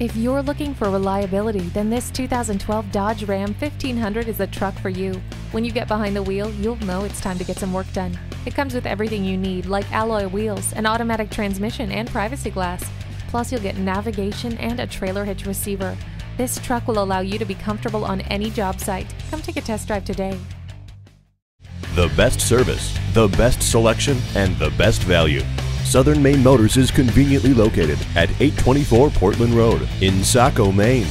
If you're looking for reliability, then this 2012 Dodge Ram 1500 is the truck for you. When you get behind the wheel, you'll know it's time to get some work done. It comes with everything you need, like alloy wheels, an automatic transmission, and privacy glass. Plus, you'll get navigation and a trailer hitch receiver. This truck will allow you to be comfortable on any job site. Come take a test drive today. The best service, the best selection, and the best value. Southern Maine Motors is conveniently located at 824 Portland Road in Saco, Maine.